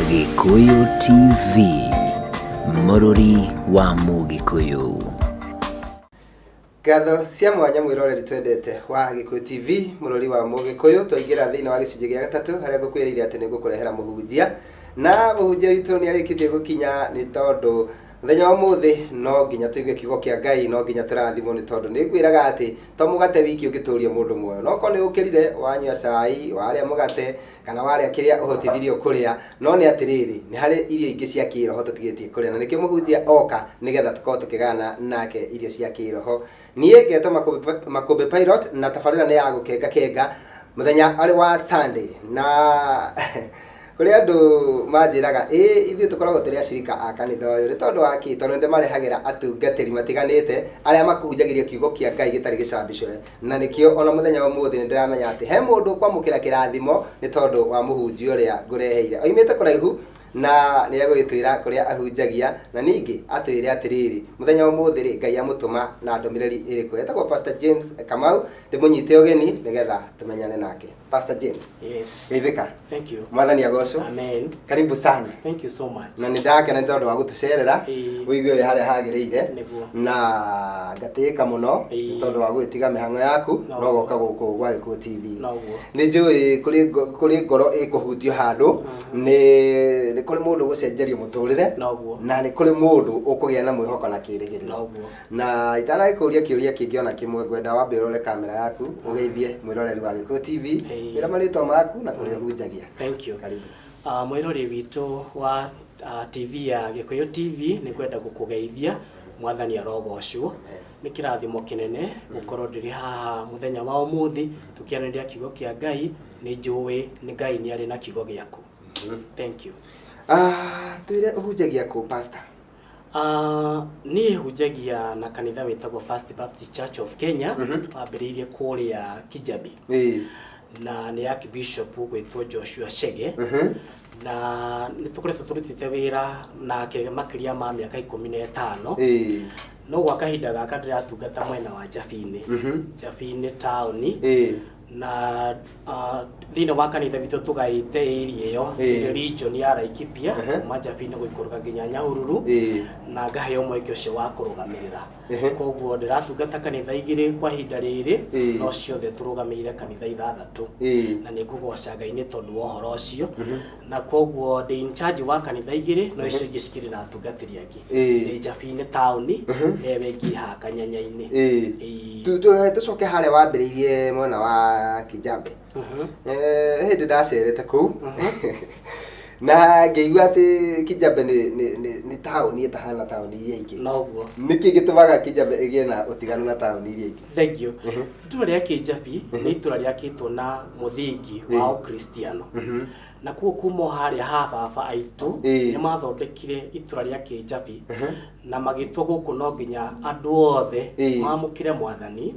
Gikuyu TV, Mũrũri wa Mũgĩkũyũ. Ngatho cia mwanya mwĩroreri twendete wa Gikuyu TV, Mũrũri wa Mũgĩkũyũ, twaingĩra thĩinĩ wa gĩcunjĩ gĩa gatatũ harĩa ngũkwĩrĩire atĩ nĩngũkũrehera mũhunjia, na mũhunjia witũ nĩarĩkĩtie gũkinya nĩ tondũ mũthenya wa ũmũthĩ no nginya tũigue kiugo kĩa Ngai, no nginya tũrathimwo nĩ tondũ nĩngwĩraga atĩ to mũgate wiki ũngĩtũria mũndũ muoyo. No korwo nĩũkĩrire wanyua cai, warĩa mũgate kana warĩa kĩrĩa ũhotithirio kũrĩa, no nĩ atĩrĩrĩ, nĩ harĩ irio ingĩ cia kĩroho tũtigĩtie kũrĩa, na nĩkĩo mũhunjia oka nĩgetha tũkorwo tũkĩgana nake irio cia kĩroho. Niĩ ngetwo Makũmbĩ Pilot na tabarĩra nĩ ya gũkenga mũthenya arĩ wa Sunday, na kuri andu manjiraga ithuĩ tũkoragwo tũrĩ acirika a kanitha ũyũ nĩ tondũ wa kĩ, tondũ nĩmarehagĩra atungatĩri matiganĩte arĩa makuhunjagĩria kiugo kĩa Ngai gĩtarĩ gĩcambicũre, na nĩkĩo ona mũthenya wa ũmũthĩ nĩndĩramenya atĩ he mũndũ ũkwamũkĩra kĩrathimo nĩ tondũ wa mũhunjia ũrĩa ngũreheire. Oimĩte kũraihu na nĩegũgĩtwĩra kũrĩa ahunjagia, na ningĩ atwĩre atĩrĩrĩ mũthenya wa ũmũthĩ rĩ Ngai amũtũma na ndũmĩrĩri ĩrĩkũ. Etagwo Pastor James Kamau, ndĩmũnyite ũgeni nĩgetha tumenyane nake. Pastor James. Yes. Geithĩka. Thank you. Mwathani agocwo. Amen. Karibu sana. Thank you so much. Na nĩndakena nĩ tondũ wa gũtũcerera ũigue ũyũ harĩa hagĩrĩire na ngatĩĩka mũno nĩ tondũ wa gwĩtiga mĩhang'o yaku no goka gũkũ gwa Gikuyu TV. Nĩ njũĩ kũrĩ ngoro ĩkũhutio handũ, nĩ kũrĩ mũndũ ũgũcenjerio mũtũrĩre na nĩ kũrĩ mũndũ ũkũgĩa na mwĩhoko na kĩĩrĩgĩrĩro. Na itanagĩkũria kĩũria kĩngĩ ona kĩmwe, ngwenda wambe ũrore kamera yaku ũgeithie mwĩroreri wa Gikuyu TV wĩra marĩtwa maku na kũrĩa ũhunjagia. Thank you. Karibu. Mwĩroreri witũ wa TV ya Gikuyu TV nĩ kwenda gũkũgeithia, Mwathani arogocwo. Nĩ kĩrathimo kĩnene gũkorwo ndĩrĩ haha mũthenya wa ũmũthĩ tũkĩanĩrĩra kiugo kĩa Ngai. Nĩ njũĩ nĩ Ngai nĩ arĩ na kiugo gĩaku. Thank you. Twĩre ũhunjagia kũ pastor? Niĩ hunjagia na kanitha wĩtagwo First Baptist Church of Kenya, wambĩrĩirie kũrĩa Kijabi. Na nĩ Archbishop gwĩtwo Joshua Chege, na nĩtũkoretwo tũrutĩte wĩra nake makĩria ma mĩaka 15. No gwa kahinda gaka ndĩratungata mwena wa Njabinĩ taũni, na thĩinĩ wa kanitha witũ tũgaĩte area ĩyo region ya Laikipia kuma Njabinĩ gũikũrũka nginya Nyahururu, na ngaheo mweke ũcio wa kũrũgamĩrĩra. Koguo ndĩratungata kanitha igĩrĩ kwa ihinda rĩrĩ, no ciothe tũrũgamĩrĩire kanitha 6, na nĩngũgoca Ngai nĩ tondũ wa ũhoro ũcio. Na koguo ndĩ in charge wa kanitha igĩrĩ, no icio ingĩ cikĩrĩ na atungatĩri angĩ. Ndĩ Njabinĩ taũni, newe ĩngĩ haha Kanyanya-inĩ. Tũcoke harĩa wambĩrĩirie mwena wa Kijabi. Hĩndĩ ndacerete kũu na ngĩigua atĩ Kijabi nĩ taũni ĩtahana taũni iria ingĩ. Noguo. Nĩkĩ gĩtũmaga Kijabi ĩgĩe na ũtiganu na taũni iria ingĩ? Thank you. Itũra rĩa Kijabi nĩ itũra rĩakĩtwo na mũthingi wa Ũkristiano. Na kuma harĩa ha baba aitũ nĩ mathondekire itũra rĩa Kijabi na magĩtua gũkũ no nginya andũ othe mamũkĩre Mwathani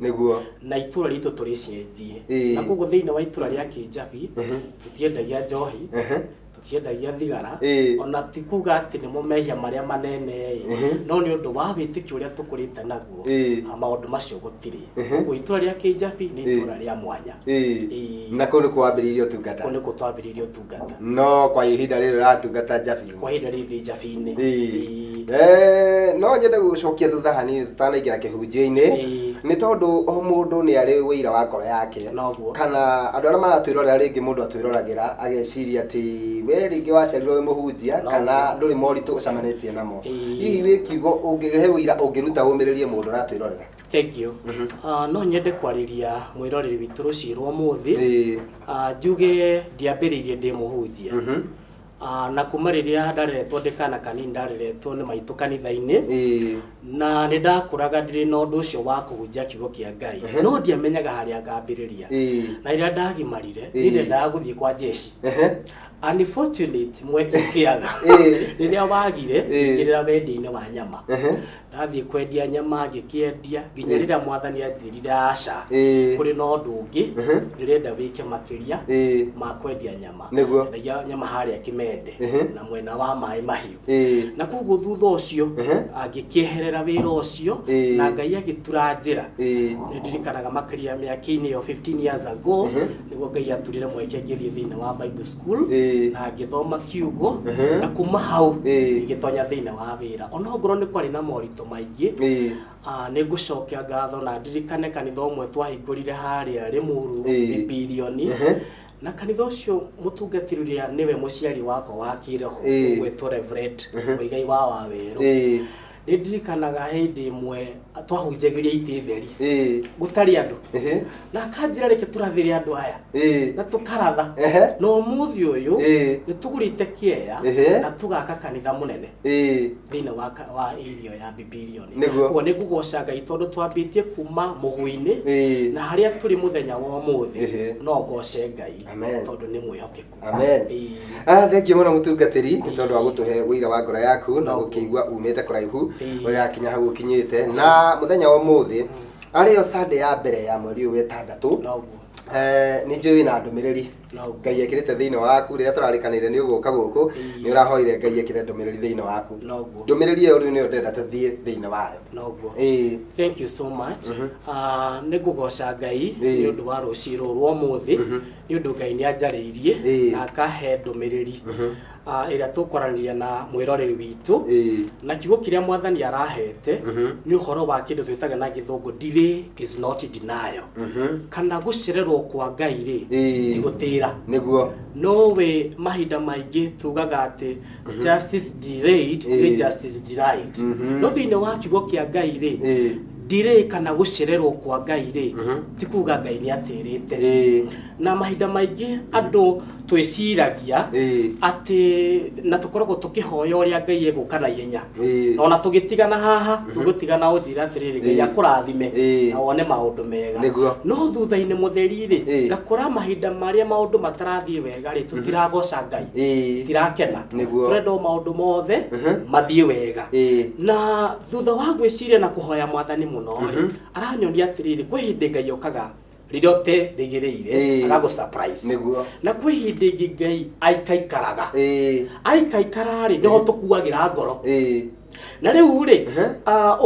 na itũra ritũ tũrĩcenjie. Na koguo thĩinĩ wa itũra rĩa Kijabi tũtiendagia njohi, tũtiendagia thigara, ona ti kuga atĩ nĩ mumehia marĩa manene, no nĩ ũndũ wa wĩtĩkio ũrĩa tũkũrĩte naguo maũndũ macio gũtirĩ. Koguo itũra rĩa Kijabi nĩ itũra rĩa mwanya. Na kũu nĩkuo wambĩrĩirie ũtungata? Kũu nĩkuo twambĩrĩirie ũtungata. No kwa ihinda rĩrĩ ũratungata Njabinĩ? Kwa ihinda rĩrĩ Njabinĩ. No nyende gũcokia thutha hanini tũtanaingĩra kĩhunjio-inĩ, nĩ tondũ o mũndũ nĩ arĩ wĩira wa ngoro yake, kana andũ arĩa maratwĩrorera rĩngĩ mũndũ atwĩroragĩra ageciria atĩ we rĩngĩ wacerirwo wĩ mũhunjia kana ndũrĩ moritũ ũcemanĩtie namo. Hihi wĩ kiugo ũngĩhe wĩira ũngĩruta ũmĩrĩrie mũndũ aratwĩrorera? Thank you. No nyende kwarĩria mwĩroreri witũ rũciũ rwa ũmũthĩ, njuge ndiambĩrĩirie ndĩ mũhunjia. Na kuma rĩrĩa ndareretwo ndĩkana kanini ndareretwo nĩ maitũ kanitha-inĩ, na nĩ ndakũraga ndĩrĩ na ũndũ ũcio wa kũhunjia kiugo kĩa Ngai, no ndiamenyaga harĩa ngambĩrĩria. Na rĩrĩa ndagimarire nĩndendaga gũthiĩ kwa jeshi. Unfortunate mweke kĩaga rĩrĩa wagire ngĩrĩra wendi-inĩ wa nyama. Ndathiĩ kwendia nyama ngĩkĩendia nginya rĩrĩa Mwathani anjĩrire aca, kũrĩ na ũndũ ũngĩ ndĩrenda wĩke makĩria ma kwendia nyama. Ndagia nyama harĩa Kĩmeni. Rende na mwena wa Mai Mahiu na koguo thutha ucio agikieherera wira ucio na Ngai agitura njira ndirikanaga makiria miaka-ini yo 15 years ago niguo Ngai aturire mweke ngithie thiini wa Bible school na ngithoma kiugo na kuma hau igitonya thiini wa wira ona ngoro ni kwari na morito maingi nigucokia ngatho na ndirikane kanitha umwe twahingurire haria Limuru Bilioni na kanitha ucio mutungatiriria niwe muciari wako wa kiroho gwetwo Reverend Muigai wa Waweru ndirikanaga hindi imwe twahunjagiria ititheri gutari andu na kanjira reke turathire andu aya na tukaratha no muthi uyu nitugurite kieya na tugaka kanitha munene thina wa area ya Bilioni ko ne gugoca Ngai tondu twambitie kuma muguini na haria turi muthenya wa muthi no goce Ngai tondu ni mwihokeku thank you muno mutungatiri tondu wa gutuhe wira wa ngora yaku na gukigwa umete kuraihu oyakinya hau ukinyite na muthenya wa muthi ariyo Sunday ya mbere ya mweri wa 6 ni njui na ndumiriri Ngai ekirite thiini waku riria turarikanire ni uguka guku ni urahoire Ngai ekire ndumiriri thiini waku ndumiriri iyo ni ndenda tuthie thiini wayo thank you so much ni gugoca Ngai ni undu wa ruciro rwa muthi ni undu Ngai ni anjariirie na akahe ndumiriri ira tukwaraniria na mwiroreri witu na kiugo kiria mwathani arahete ni uhoro wa kindu twitaga na githungu delay is not denial kana gucererwo kwa Ngai ri ti gutira niguo nowe mahinda maingi tugaga ati justice delayed is justice denied no thiini wa kiugo kia Ngai ri delay kana gucererwo kwa Ngai ri ti kuga Ngai ni atirite na mahinda maingi andu twiciragia ati na tukoragwo tukihoya uria Ngai eguka na ihenya ona tugitigana haha tugutigana unjira atiriri Ngai akurathime na wone maundu mega no thutha-ini mutheri ri ngakora mahinda maria maundu matarathie wega ri tutiragoca Ngai tirakena turenda maundu mothe mathie wega na thutha wa gwiciria na kuhoya mwathani muno ri aranyonia atiriri kwi hindi Ngai okaga rirote rigireire agago surprise na kwi hindi ingi Ngai aikaikaraga aikaikarari niho tukuagira ngoro na riu ri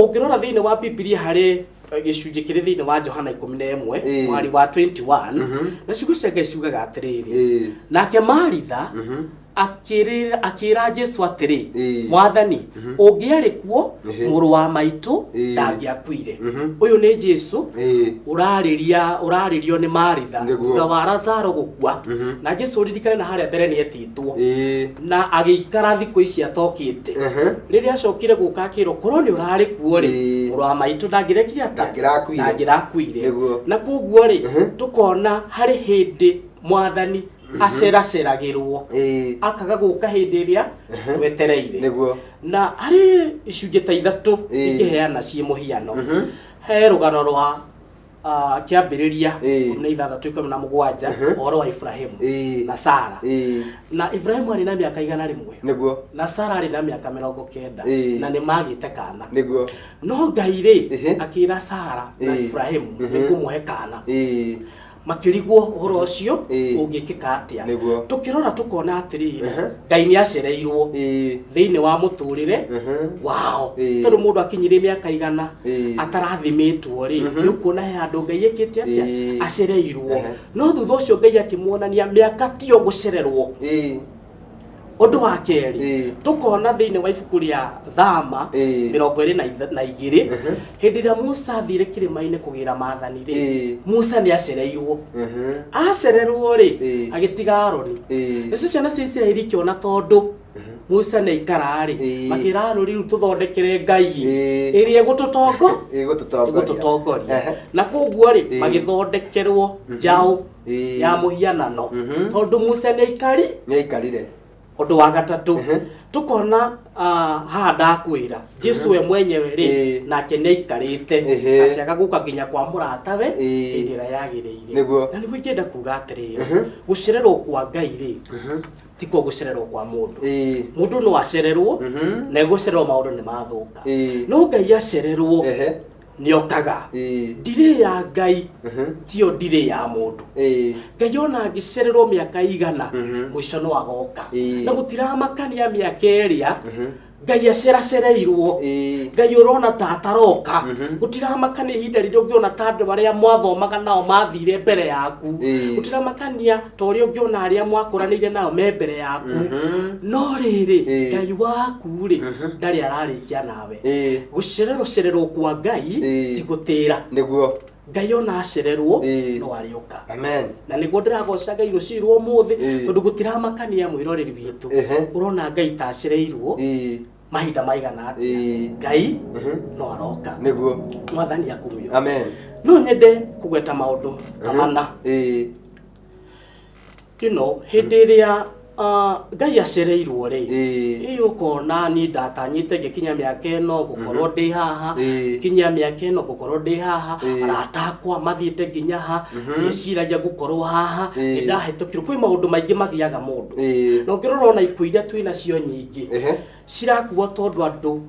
ungirora thiini wa Biblia hari gicunji kiri thiini wa Johana 11 mwari wa 21 na ciugo ciugaga atiriri nake Maritha akira Jesu atiri mwathani ungiari kuo muru wa maitu ndangiakwire uyu ni Jesu uraririo ni Maritha thutha wa Lazaro gukua na Jesu ririkane na haria mbere ni etitwo na agiikara thiku ici atokite riria acokire guka akiro korwo ni urari kuo ri muru wa maitu ndangirekire ndangirakwire na koguo ri tukona hari hindi mwathani aceraceragirwo akaga guka hindi iria twetereire na ari icunjĩ ta ithatu ingiheana cie muhiano he rugano rwa kiambiriria 16:17 uhoro wa Ibrahimu na Sara na Ibrahimu ari na miaka 100 na Sara ari na miaka 90 na ni magite kana no Ngai ri akira Sara na Ibrahimu nikumuhe kana makirigwo uhoro ucio ungikika atia tukirora tukona atiriri Ngai ni acereirwo thiini wa muturire wao tondu mundu akinyire miaka 100 atarathimitwo ri ni kuona he andu Ngai ekite atia acereirwo no thutha ucio Ngai akimuonania miaka tio gucererwo undu wa keri tukona thiini wa ibuku ria Thama 22 hindi ria Musa athire kirima-ini kugira maathani ri Musa ni acereirwo acererwo ri agitiga Aroni ici ciana cia Israeli kiona tondu Musa ni ikara ri makira no riu tuthondekere Ngai iria gututongoria na koguo ri magithondekerwo njao ya muhianano tondu Musa ni ikarire undu wa gatatu tukona handa kwira Jesu we mwenyewe ri nake ni ikarite akiaga guka nginya kwa muratawe indira yagireire na ni gwikenda kuga atiriri gucererwo kwa Ngai ri tiko gucererwo kwa mundu no acererwo na gucererwo maundu ni mathuka no Ngai acererwo niokaga ndire ya Ngai tio ndire ya mundu Ngai ona angicererwo miaka igana mwico no agoka na gutiramakania miaka eria Ngai aceracereirwo Ngai urona tataroka gutiramakania ihinda riria ungiona tandu baria mwathomaga nao mathire mbere yaku gutiramakania tori ungiona aria mwakuranire nao me mbere yaku no riri Ngai waku ri ndari ararikia nawe gucererwo kwa Ngai ti gutira niguo Ngai ona acererwo no arioka amen na niguo ndiragoca Ngai rucirwo muthi tondu gutiramakania mwiroreri witu urona Ngai tacereirwo mahinda maigana atia Ngai no aroka niguo mwathani akumio amen no nyende kugweta maundu tamana hindi iria Ngai acereirwo ri ukona ni ndatanyite ngikinya miaka ino gukorwo ndi haha kinya miaka ino gukorwo ndi haha aratakwa mathiite nginya ha ngiciragia gukorwo haha ndahetukirwo kwi maundu maingi magiaga mundu no ngirora ona ikuiria twina cio nyingi cirakuo tondu andu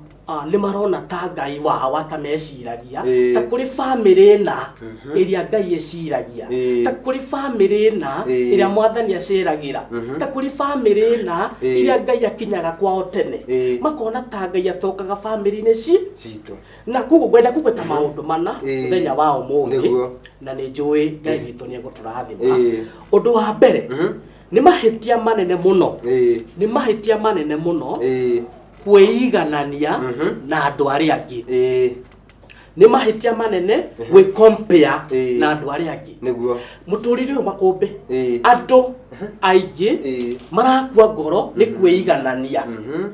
ni marona ta Ngai wao atameciragia ta kuri family na iria Ngai eciragia ta kuri family na iria mwathani aceragira ta kuri family na iria Ngai akinyaga kwao tene makona ta Ngai atokaga family ni citu na kugu gwenda kugweta maundu mana muthenya wao muthi na ni njui Ngai gitu ni eguturathima undu wa mbere ni mahitia manene muno kwiganania na andu aria angi ni mahitia manene we compare na andu aria angi niguo muturire uyu makumbe andu aingi marakua ngoro ni kwiganania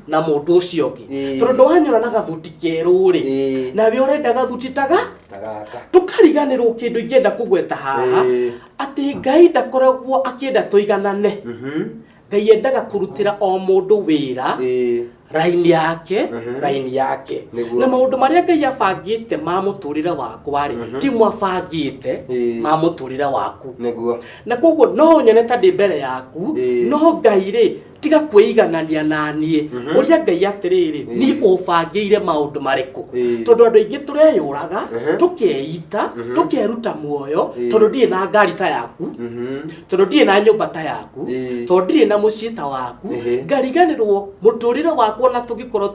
na mundu ucio ungi tondu wanyona na gathuti keru ri na we urenda gathuti tagaka tukariganirwo kindu ingenda kugweta haha ati Ngai ndakoragwo akienda tuiganane Ngai endaga kurutira o mundu wira raini yake na maundu maria Ngai abangite ma muturire waku ari ti mwabangite ma muturire waku niguo na koguo no nyone ta ndi mbere yaku no Ngai ri tiga kwiganania nanie uria Ngai atiriri ni ubangiire maundu mariku tondu andu aingi tureyuraga tukeita tukeruta muoyo tondu ndire na ngari ta yaku tondu ndire na nyumba ta yaku tondu ndire na mucii ta waku ngariganirwo muturire waku na tugikorwo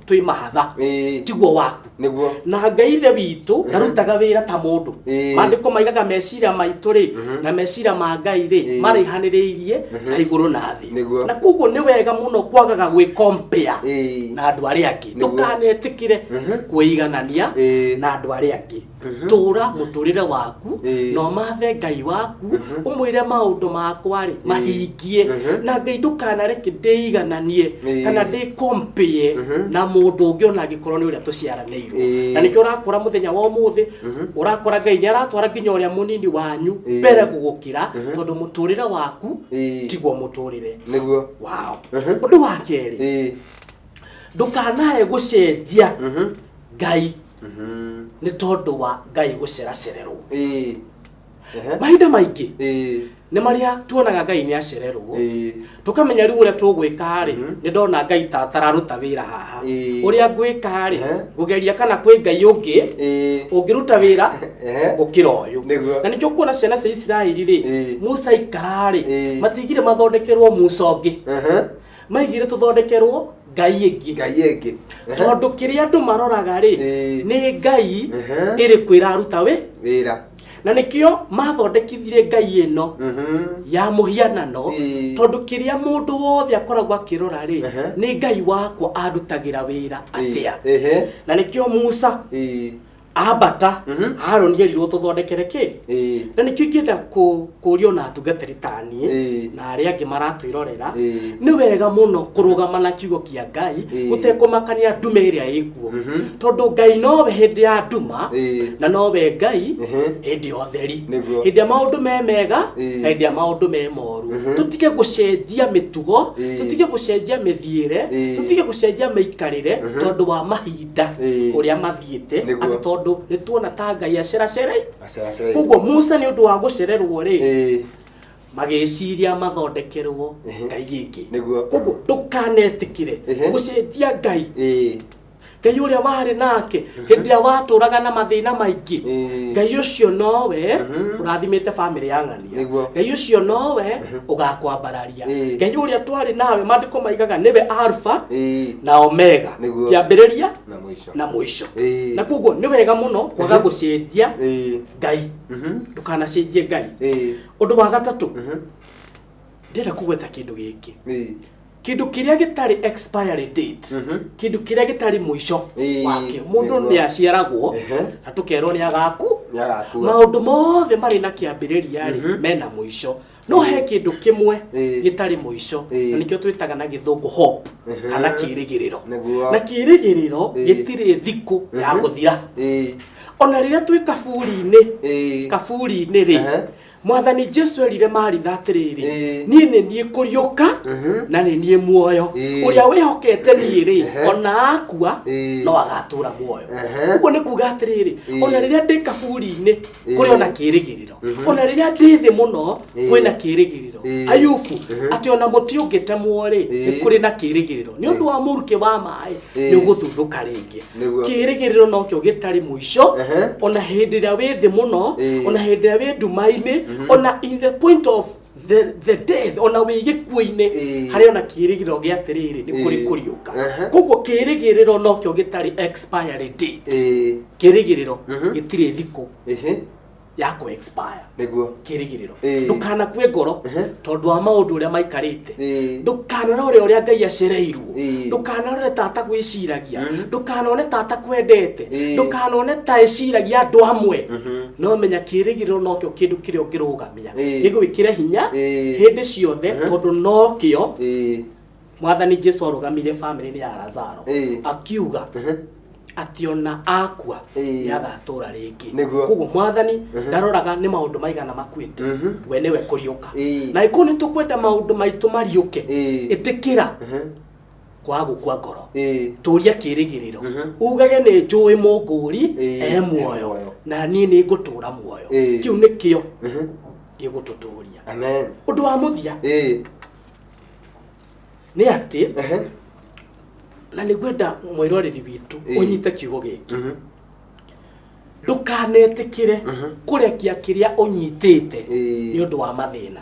twi mahatha tiguo waku niguo na Ngai the witu narutaga wira ta mundu mandiko maigaga meciria maitu ri na meciria ma Ngai ri marihaniriirie na iguru na thi na kuguo ni wega muno kwagaga gwi compare na andu aria angi tukanetikire kwiganania na andu aria angi tura muturire waku no mathe Ngai waku umwire maundu makwa ri mahingie na Ngai ndukanareke ndiigananie kana ndi compare na mundu ungi ona gikorwo ni uria tuciaranirwo na nikio urakora muthenya wa umuthi urakora Ngai ni aratwara nginya uria munini wanyu mbere gugukira tondu muturire waku tiguo muturire niguo wow undu wa keri ndukanae gucenjia Ngai ni tondu wa Ngai guceracererwo mahinda maingi ni maria tuonaga Ngai ni acererwo tukamenya riu uria tugwika ri ni ndona Ngai ta tararuta wira haha uria gwika ri gugeria kana kwi Ngai ungi ungiruta wira gukira uyu na nikyo kuona ciana cia Israeli ri Musa ikarari matigire mathondekerwo Musa ungi maigire tuthondekerwo Ngai ingi tondu kiria andu maroraga ri ni Ngai iri kwira aruta wira na nikio mathondekithire Ngai ino ya muhianano tondu kiria mundu wothe akoragwo akirora ri ni Ngai wakwa arutagira wira atia na nikio Musa abata Haroni erirwo tuthondekere ki na nikio ingenda kurio na tungatiri tani na aria angi maratwirorera ni wega muno kurugama na kiugo kia Ngai gutekumakania ndume iria ikuo tondu Ngai nowe hindi ya nduma na nowe Ngai hindi ya utheri hindi ya maundu me mega na hindi ya maundu me moru tutige gucenjia mitugo tutige gucenjia mithiire tutige gucenjia meikarire tondu wa mahinda uria mathiite tondu ni tuona ta Ngai aceracere koguo Musa ni undu wa gucererwo ri magiciria mathondekerwo Ngai ingi koguo ndukanetikire gucenjia Ngai Ngai uria wari nake hindi ya waturaga na mathina maingi Ngai ucio nowe urathimite family ya ng'ania Ngai ucio nowe ugakwambararia Ngai uria twari nawe mandiko maigaga niwe alpha na omega kiambiriria na mwisho na kuguo ni wega muno kwaga gucenjia Ngai ndukana cenjie Ngai undu wa gatatu ndenda kugweta kindu giki kindu kiria gitari expiry date kindu kiria gitari mwisho wake mundu ni aciaragwo na tukerwo ni agaku maundu mothe mari na kiambiriria ri mena mwisho no he kindu kimwe gitari mwisho na nikyo twitaga na githungu hope kana kirigiriro na kirigiriro gitire thiku ya guthira ona riria twi kaburi-ini ri Mwathani Jesu erire Maritha atiriri nie kuriuka na nie muoyo uria wihokete nie ri ona akua no agatura muoyo uguo ni kuga atiriri ona riria ndi kaburi-ini kuri ona kirigiriro ona riria ndi thi muno kwina kirigiriro Ayubu ati ona muti ungitemwo ri ni kuri na kirigiriro ni undu wa muruke wa mai ni uguthunduka ringi kirigiriro no kyo gitari mwisho ona hindi ria wi thi muno ona hindi ria wi ndumaini ona in the point of the death ona wi gikuini hari ona kirigiriro gia atiriri ni kuri kuriuka koguo kirigiriro no kyo gitari expiry date kirigiriro gitire thiku ya ku expire niguo kirigiriro ndukana kwe ngoro tondu wa maundu uria maikarite ndukana uria Ngai acereirwo ndukana tata gwiciragia ndukana tata kwendete ndukana ta eciragia andu amwe no menya kirigiriro no kyo kindu kiria ungirugamia gigwikire hinya hindi ciothe tondu no kyo Mwathani Jesu arugamire family ni ya Lazaro akiuga ationa akua yagatura ringi kugo Mwathani ndaroraga ni maundu maigana makwite we niwe kuriuka na ikuni tukwenda maundu maitu mariuke itikira kwagu kwa ngoro turia kirigiriro ugage ni njui munguri muoyo na ni ngutura muoyo kiu nikio gigututuria amen undu wa muthia ni ati na nigwenda mwiroreri witu unyite kiugo giki ndukanetikire kurekia kiria unyitite ni undu wa mathina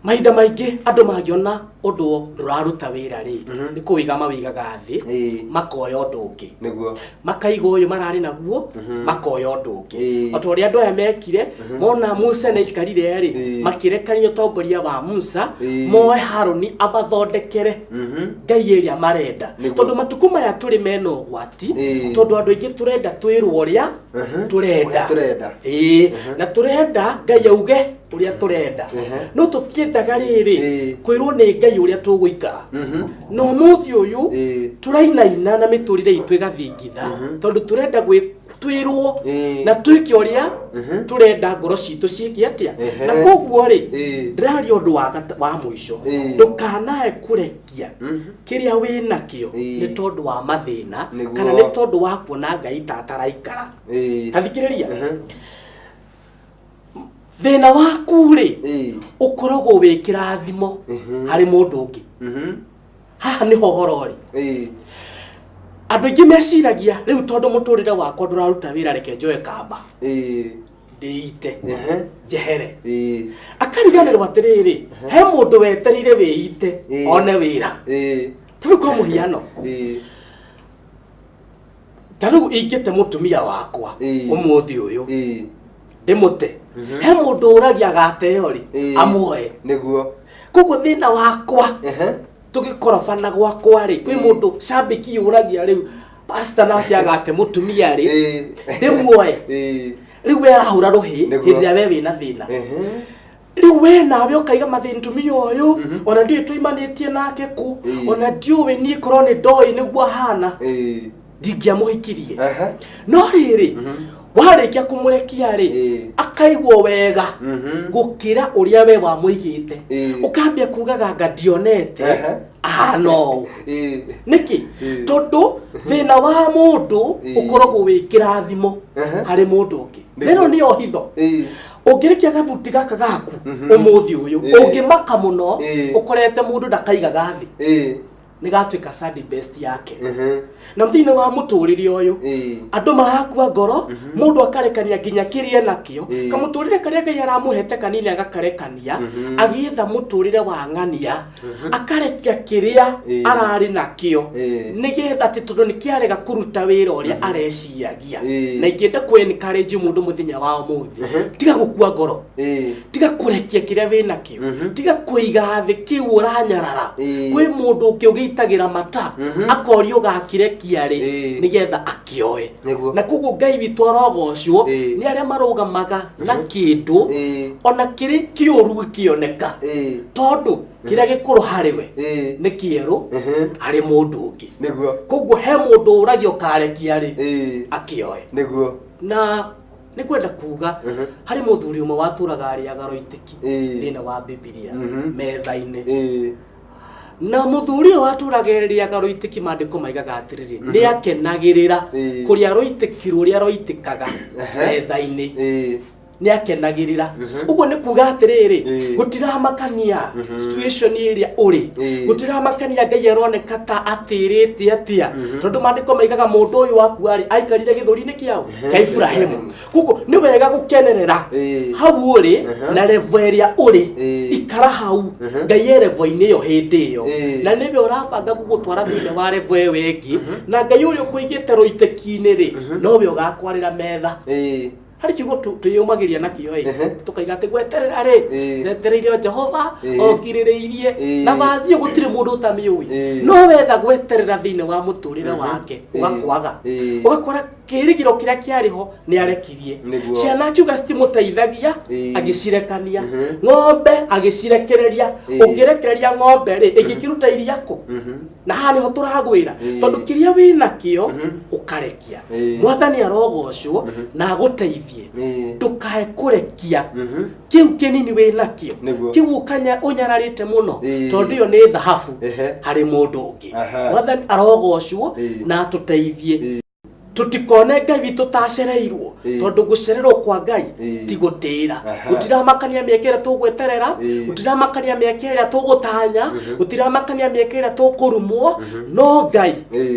mahinda maingi andu magiona undu nduraruta wira ri ni kuiga mawigaga thi makoya undu ungi niguo makaiga uyu marari naguo makoya undu ungi otoria andu aya mekire mona Musa na ikarire ri makirekanio tongoria wa Musa moe Haruni amathondekere Ngai iria marenda tondu matuku maya turi meno gwati tondu andu aingi turenda twirwo uria turenda na turenda Ngai auge uria turenda no tutiendaga riri kwirwo ni Ngai uria tuguikara no muthi uyu turainaina na miturire itu igathingitha tondu turenda twirwo na twike uria turenda ngoro citu ciiki atia na koguo ri ndirari undu wa mwisho ndukanae kurekia kiria wina kio ni tondu wa mathina kana ni tondu wa kuona Ngai tataraikara tathikiriria thina waku ri ukoragwo wi kirathimo hari mundu ungi haha ni hohoro ri andu ingi meciragia riu tondu muturire wakwa nduraruta wira reke njoe kamba ndiite jehere akariganirwo atiriri he mundu wetereire wiite one wira tabi kwa muhiano taru ingite mutumia wakwa umuthi uyu ndimute he mundu uragia gateo ri amuoe niguo koguo thina wakwa tugikorofana gwakwa ri kwi mundu shambiki uragia riu pastor nake agate mutumia ri ndimuoe riu we arahura ruhi hindia we wina thina riu we nawe ukaiga mathintumia uyu ona ndi tuimanitie nake ku ona ndiuwe ni korone ndoi niguo hana ndigia muhikirie no riri warikia kumurekia ri akaigwo wega gukira uria we wa muigite ukambia kugaga ngadionete no niki tondu thina wa mundu ukoragwo wi kirathimo hari mundu ungi rero ni ohitho ungirikia gathuti gaka gaku umuthi uyu ungimaka muno ukorete mundu ndakaiga gathi nigatuika sad best yake na mthini wa muturire uyu andu marakua ngoro mundu akarekania nginya kirie nakio kamuturire karia Ngai aramuhete kanini agakarekania agietha muturire wa ng'ania akarekia kiria arari nakio nigetha ati tondu nikiarega kuruta wira uria areciagia na ingienda ku encourage mundu muthenya wa umuthi tiga gukua ngoro tiga kurekia kiria wina kio tiga kuiga thi kiu uranyarara kwi mundu ukiugitagira mata akorio gakirekia ri nigetha akioe na kugu Ngai witu arogocwo ni aria marugamaga na kindu ona kiri kiuru kioneka tondu kiria gikuru hariwe ni kieru ari mundu ungi niguo kugu he mundu uragio karekia ri akioe niguo na ni kwenda kuga hari muthuri umwe waturaga ari agaro itiki thina wa Biblia metha-ini na muthuri waturagereria agaro itiki mandiko maigaga atiriri ni akenagirira kuria roitiki ruria roitikaga metha-ini ni akenagirira uguo ni kuga atiriri gutiramakania situation iria uri gutiramakania Ngai aroneka ta atirite atia tondu mandiko maigaga mundu uyu waku ari aikarire githuri-ini kiao ka Ibrahimu kuko ni wega gukenerera hau uri na level iria uri ikara hau Ngai level-ini yo hindi iyo na niwe urabanga gugutwara thine wa level iyo wengi na Ngai uri ukuigite roiteki-ini ri nowe ugakwarira metha hari kigo tuyumagiria nakio tukaiga ati gweterera ri gwetereire Jehova okirireirie na vazi gutire mundu utamiui no wetha gweterera thine wa muturire wake ugakwaga ugakora kirigiro kiria kiariho ni arekirie ciana njuga citimuteithagia agicirekania ng'ombe agicirekereria ungirekereria ng'ombe ri igikiruta iria ku na hani ho turagwira tondu kiria wina kio ukarekia mwathani arogocwo na guteithie ndukae kurekia kiu kinini wina kio kiu ukanya unyararite muno tondu yo ni thahabu hari mundu ungi mwathani arogocwo na tuteithie tutikone Ngai witu tacereirwo tondu gucererwo kwa Ngai ti gutira gutiramakania miekere tugweterera gutiramakania miekere tugutanya gutiramakania miekere tukurumwo no Ngai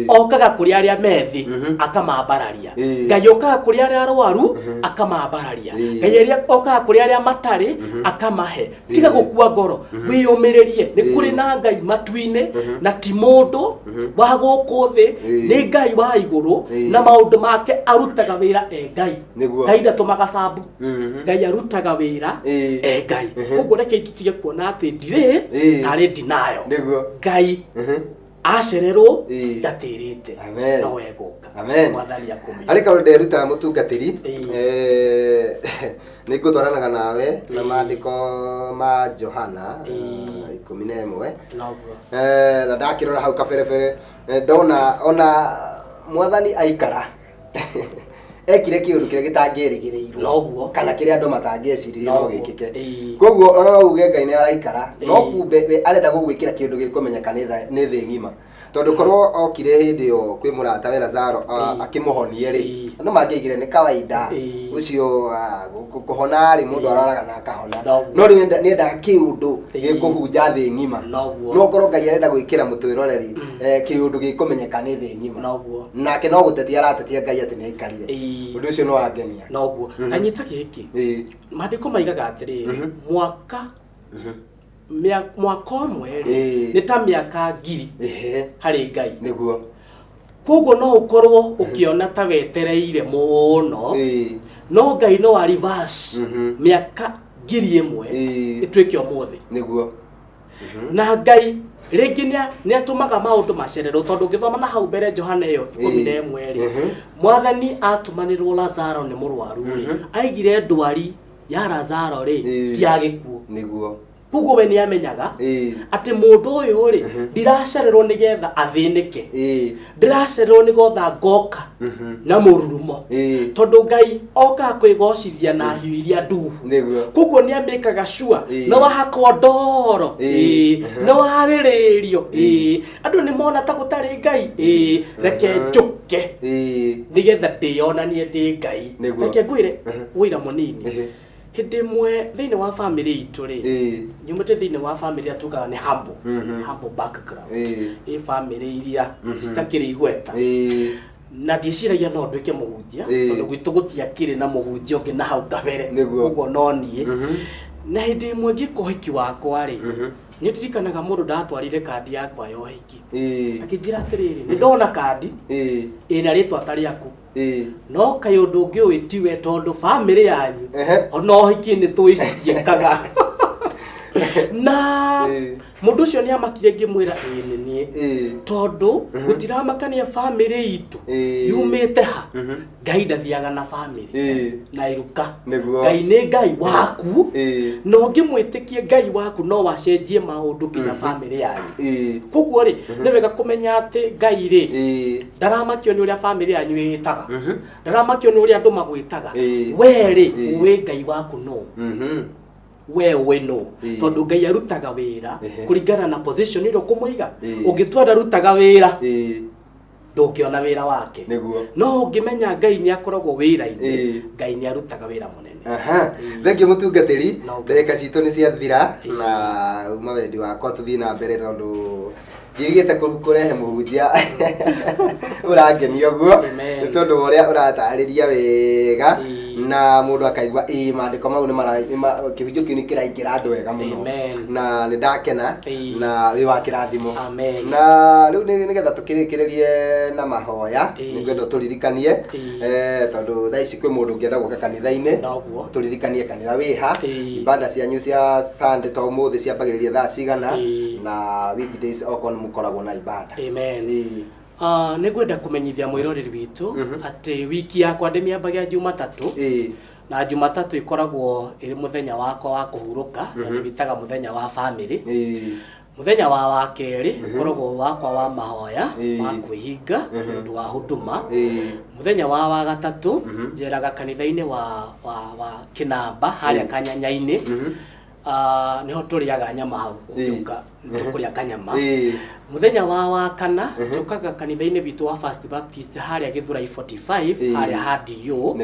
okaga kuri aria methi akamambararia Ngai okaga kuri aria arwaru akamambararia Ngai aria okaga kuri aria matari akamahe tiga gukua ngoro wiyumiririe ni kuri na Ngai matuine na ti mundu wa guku thi ni Ngai wa iguru na maundu make arutaga wira Ngai Ngai ndatumaga sambu Ngai arutaga wira Ngai uguo reke tutige kuona ati ndire tari ndinayo Ngai acererwo ndatirite no weguka mwathani akumi ari kaunde ruta mutungatiri ni ngutwaranaga nawe na mandiko ma Johana 11 na ndakirora hau kaberebere ndona ona mwathani aikara ekire kiundu kiria gitangirigiriirwo noguo kana kiria andu matangeciria no gikike koguo ona uge Ngai ni araikara no kumbe arenda gugwikira kiundu gikumenyeka ni thi ngima tondu korwo okire hindi yo kwi murata we Lazaro akimuhonie ri no mangigire ni kawaida ucio kuhona ri mundu araraga na akahona no ri ni enda kiundu gikuhunja thi ngima no korwo Ngai arenda gwikira mutwiroreri kiundu gikumenyeka ni thi ngima nake no gutetia aratetia Ngai ati ni aikarire undu ucio no wangenia noguo kanyita giki mandiko maigaga atiriri mwaka mwaka umwe ni ta miaka ngiri hari Ngai niguo koguo no ukorwo ukiona ta wetereire muno no Ngai no wa reverse miaka ngiri imwe itwike umuthi niguo na Ngai ringi ni atumaga maundu macerero tondu ngithoma na hau mbere Johana yo 11 ri mwathani atumanirwo Lazaro ni murwaru ri aigire ndwari ya Lazaro ri ti agikuo niguo kugo we ni amenyaga ati mundu uyu ri ndiracererwo nigetha athinike ndiracererwo nigetha ngoka na mururumo tondu Ngai oka kwigocithia na hiu iria nduhu kugo ni amekaga sure no wahakwo ndoro no hariririo andu ni mona ta gutari Ngai reke njuke nigetha ndionanie ndi Ngai reke ngwire wira munini hindi mwe thiini wa family itu ri nyumite thiini wa family atukaga ni humble background family iria citakiri igweta na ndiciragia no nduike muhunjia tondu gwitu gutiakiri na muhunjia ungi na hau kabere uguo no nie na hindi imwe ngika uhiki wakwa ri ni ndirikanaga mundu ndatwarire kandi yakwa ya uhiki akinjira atiriri ni ndona kandi ina ritwa tari aku no kayo undu ungi witiwe tondu family yanyu ona uhiki ni twiciekaga na mundu ucio ni amakire ngimwira ni tondu gutiramakania family itu yumite ha Ngai ndathiaga na family na iruka Ngai ni Ngai waku no ngimwitikie Ngai waku no wacenjie maundu kinya family yanyu koguo ri ni wega kumenya ati Ngai ri ndaramakio ni uria family yanyu itaga ndaramakio ni uria andu magwitaga we ri we Ngai waku no we no tondu Ngai arutaga wira kuringana na position iro kumuiga ungitwara rutaga wira ndukiona wira wake no ungimenya Ngai ni akoragwo wira-ini Ngai ni arutaga wira munene thengi mutungatiri ndeka citu ni cia thira na uma wendi wakwa tuthii na mbere tondu ngirigite kurehe muhunjia urangenia guo ni tondu uria uratariria wega na mundu akaigwa mandiko mau ni mara kihunjio kiu ni kiraingira andu wega muno na ni ndakena na wi wa kirathimo na riu ni getha tukirikirerie na mahoya ni ngwenda turirikanie tondu thaa ici kwi mundu ngienda guka kanitha-ini turirikanie kanitha wiha ibada cianyu cia Sunday to muthi ciambagiriria thaa cigana na weekdays okon mukoragwo na ibada nigwenda kumenyithia mwiroreri witu ati wiki yakwa ndemiambagia Jumatatu na Jumatatu ikoragwo iri muthenya wakwa wa kuhuruka na bitaga muthenya wa family muthenya wa keri ikoragwo wakwa wa mahoya wa kwihinga ndu wa huduma muthenya wa gatatu njeraga kanitha-ini wa Kinamba haria Kanyanya-ini niho turiaga nyama hau uka ndukuria kanyama muthenya wa kana njukaga kanitha-ini bitu wa First Baptist haria Githurai 45 haria hadiyo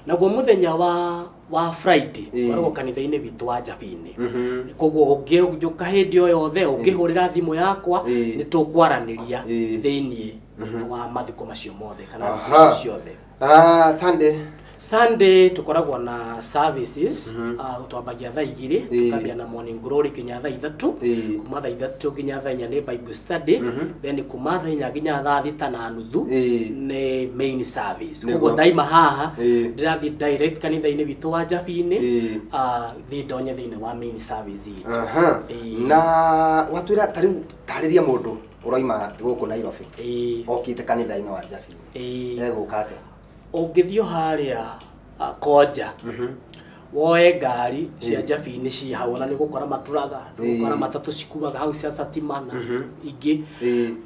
naguo muthenya wa Friday warwo kanitha-ini bitu wa Njabini koguo ungiuka hindi o yothe ungihurira thimu yakwa ni tukwaraniria thiini wa mathiko macio mothe kana thikũ ciothe Sunday tukoragwo na services twambagia thaa 2 tukambia na morning glory kinya thaa 3 kuma thaa 3 kinya thaa 4 ni Bible study then kuma thaa 4 kinya thaa 6:30 ni main service koguo daima haha ndirathi direct kanitha-ini bitu wa Njabini thi ndonye thiini wa main service na watwira tariria mundu uraima guku Nairobi okite kanitha-ini wa Njabini egukate ungithio haria koja woe ngari cia Njabini ci hau na ni gukora maturaga gukora matatu cikuaga hau cia satimana ingi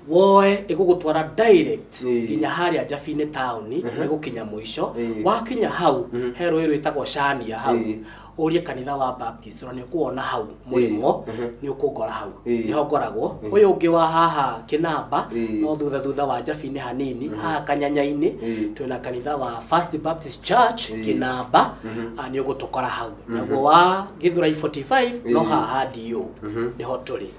woe igugutwara direct kinya haria Njabini town ni gukinya muico wakinya hau hero iro itagwo Shania hau urie kanitha wa Baptist ni kuona hau murimo ni ukugora hau niho ngoragwo uyu ungi wa haha Kinamba no thutha wa Njabini hanini haha Kanyanya-ini twina kanitha wa First Baptist Church Kinamba ni ugutukora hau naguo wa Githurai 45 no haha hadiyo niho turi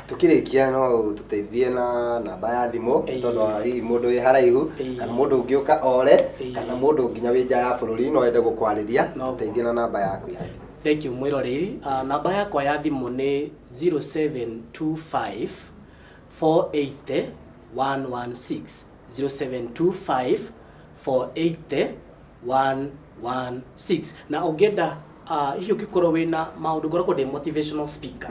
tukirikia no tuteithie na namba ya thimu tondu hihi mundu wi haraihu kana mundu ungiuka ore kana mundu nginya wi nja ya bururi no ende gukwariria tuteithie na namba yaku ya Thank you mwiroreri namba yakwa ya thimu ni 0725 480 116 0725 480 116 na ungenda hiyo gikorwo wina maundu ngoragwo ndi motivational speaker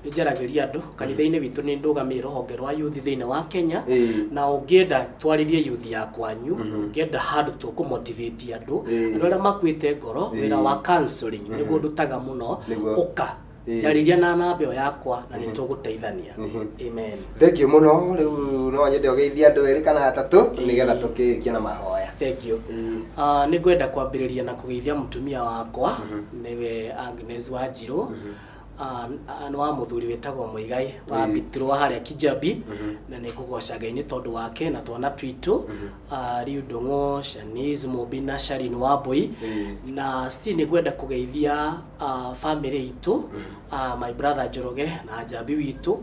ni njaragiria andu kanitha-ini bitu ni ndugamira ruhonge rwa youth thiini wa Kenya na ungienda twaririe youth ya kwanyu ungienda handu tukumotivate andu andu aria makwite ngoro wira wa counseling niguo ndutaga muno uka njariria na namba yakwa na ni tuguteithania amen thank you muno riu no nyende ugeithia andu eri kana atatu nigetha tukikia na mahoya thank you ni ngwenda kwambiriria na kugeithia mutumia wakwa niwe Agnes Wanjiru nĩ wa mũthuri wĩtagwo Muigai wa Bitirwo harĩa Kijabi, na nĩ ngũgoca Ngai nĩ tondũ wake na twana twitũ Riu Ndung'u, Shanice Mumbi na Sharin Wambui, na still nĩ ngwenda kũgeithia family itũ, my brother Njoroge na Njambi witũ,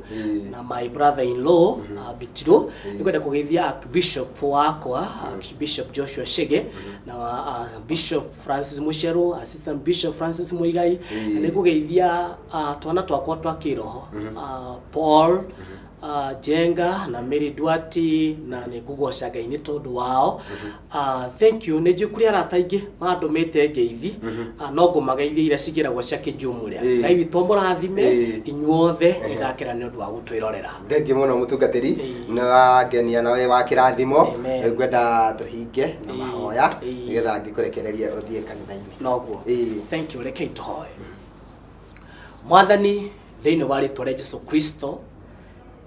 na my brother in law Bitirwo. Nĩ ngwenda kũgeithia Archbishop wakwa Archbishop Joshua Chege na Bishop Francis Mucheru, Assistant Bishop Francis Muigai, na nĩ ngũgeithia twana twakwa twa kĩroho Paul Jenga na Mary Duati, na nĩ ngũgoca Ngai nĩ tondũ wao. Thank you. Nĩ njũkũrĩa arata aingĩ mandũmĩte ngeithi, no ngũmageithia iria cigĩragwo cia kĩnjumũrĩa. Ngai witũ mũrathime inyuothe, nĩ ndakena nĩ ũndũ wa gũtwĩrorera. Thengiũ mũno mũtungatĩri, nĩ wangenia nawe wa kĩrathimo. Ngwenda tũhinge na mahoya nĩgetha ngĩkũrekereria ũthiĩ kanitha-inĩ. Noguo. Thank you. Rekei tũhoe. Mwathani, thĩinĩ wa rĩĩtwa rĩa Jesũ Kristo,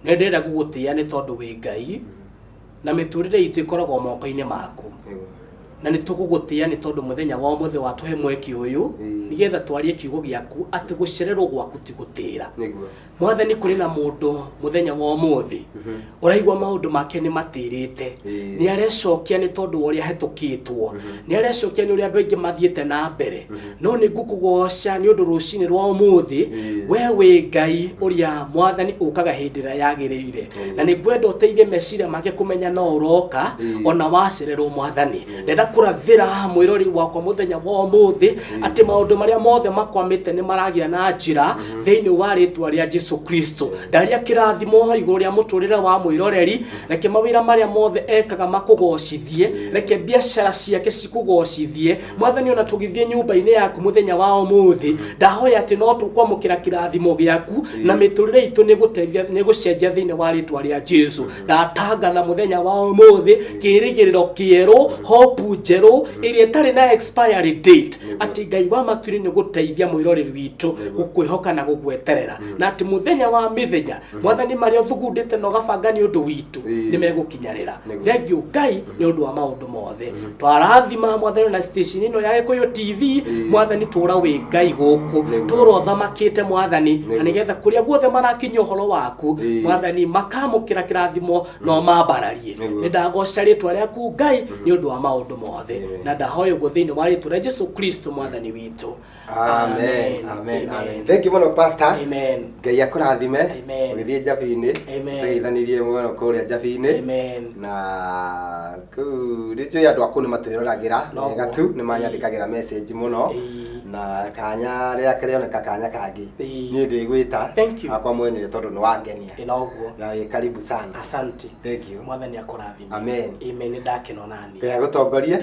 nĩ ndĩrenda gũgũtĩĩa nĩ tondũ wĩ Ngai na mĩtũrĩre itũ ĩkoragwo moko-inĩ maku, na nĩ tũgũgũtĩĩa nĩ tondũ mũthenya wa ũmũthĩ watũhe mweke ũyũ nĩgetha twarie kiugo gĩaku atĩ gũcererwo gwaku ti gũtĩĩra. Mwathani, kũrĩ na mũndũ mũthenya wa ũmũthĩ ũraigua maũndũ make nĩ matĩrĩte, nĩ arecokia nĩ tondũ ũrĩa hetũkĩtwo, nĩ arecokia nĩ ũrĩa andũ aingĩ mathiĩte na mbere, no nĩ ngũkũgoca nĩ ũndũ rũcinĩ rwa ũmũthĩ we wĩ Ngai ũrĩa Mwathani ũkaga hĩndĩ ĩrĩa yagĩrĩire, na nĩ ngwenda ũteithie meciria make kũmenya no ũroka ona wacererwo. Mwathani, ndenda kũrathĩra mwĩrori wakwa mũthenya wa ũmũthĩ atĩ maũndũ marĩa mothe makwamĩte nĩ maragĩa na njĩra thĩinĩ wa rĩĩtwa rĩa Jesũ Kristo. Ndaria kĩrathimo igũrũ rĩa mũtũrĩre wa mwĩroreri, reke mawĩra marĩa mothe ekaga makũgocithie, reke biacara ciake cikũgocithie. Mwathani, ona tũgĩthiĩ nyũmba-inĩ yaku mũthenya wa ũmũthĩ, ndahoya atĩ no tũkwamũkĩra kĩrathimo gĩaku na mĩtũrĩre itũ nĩ gũcenjia thĩinĩ wa rĩĩtwa rĩa Jesũ. Ndatangatha mũthenya wa ũmũthĩ kĩĩrĩgĩrĩro kĩerũ, hope njerũ ĩrĩa ĩtarĩ na expiry date, atĩ Ngai wa matuĩri nĩ gũteithia mwĩroreri witũ gũkwĩhoka na gũgweterera, na atĩ mũthenya wa mĩthenya Mwathani marĩa ũthugundĩte na ũgabanga nĩ ũndũ witũ nĩ megũkinyarĩra. Thengiũ Ngai nĩ ũndũ wa maũndũ mothe. Twarathima Mwathani na station ĩno ya Gĩkũyũ TV. Mwathani, tũũra wĩ Ngai gũkũ, tũũra ũthamakĩte Mwathani, na nĩgetha kũrĩa guothe marakinyia ũhoro waku Mwathani makamũkĩra kĩrathimo no mambararie. Nĩ ndagoca rĩĩtwa rĩaku Ngai nĩ ũndũ wa maũndũ mothe, na ndahoya ũguo thĩinĩ wa rĩĩtwa rĩa Jesũ Kristo Mwathani witũ. Amen. Amen. Amen. Thank you mũno pastor. Amen. Ngai akũrathime. Amen. Ũgĩthiĩ Njabi-inĩ. Amen. Tũgeithanirie mũno kũrĩa Njabi-inĩ. Amen. Na kũu rĩtwa andũ aku nĩ matwĩroragĩra wega tu, nĩ manyathĩkagĩra message mũno, na kanya rĩrĩa kĩrĩoneka kanya kangĩ niĩ ndĩgwĩta akwa mwenyewe tondũ nĩ wangenia. Na karibu sana. Asante. Thank you. Mwathani akũrathime. Amen. Amen. Ndakeno nani. Ngai agũtongorie.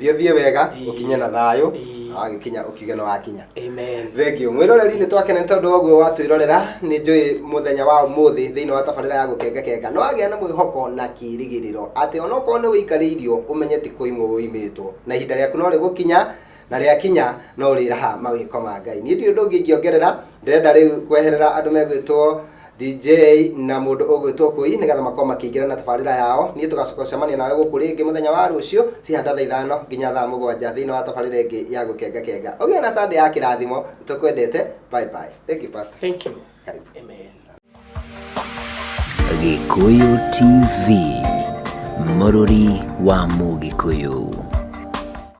Gĩthiĩ wega, ũkinye na thayũ. Wagikinya ukige no wakinya. Amen. Thank you. Mwiroreri ni twakena nĩ tondũ woguo watwirorera. Nĩ njũĩ mũthenya wa ũmũthĩ thĩinĩ wa tabarĩra ya gũkengakenga no agĩa na mwĩhoko na kĩĩrĩgĩrĩro atĩ ona okorwo nĩ wĩikarĩirio ũmenye ti kũimwo ũimĩtwo, na ihinda rĩaku no rĩgũkinya, na rĩakinya no rĩraha mawĩko ma Ngai. Niĩ ndirĩ ũndũ ũngĩ ingĩongerera, ndĩrenda rĩu kweherera andũ megwĩtwo DJ na mũndũ ũgwĩtwo Kũi nĩgetha makorwo makĩingĩra na tabarĩra yao. Niĩ tũgacoka gũcemania nawe gũkũ rĩngĩ mũthenya wa rũciũ cihanda thaa 5 nginya thaa 7 thĩinĩ wa tabarĩra ĩngĩ ya gũkengakenga. Ũgĩe na Sunday ya kĩrathimo, tũkwendete. Bye bye. Thank you pastor. Thank you. Karibu. Amen. Gĩkũyũ TV, mũrũri wa Mũgĩkũyũ.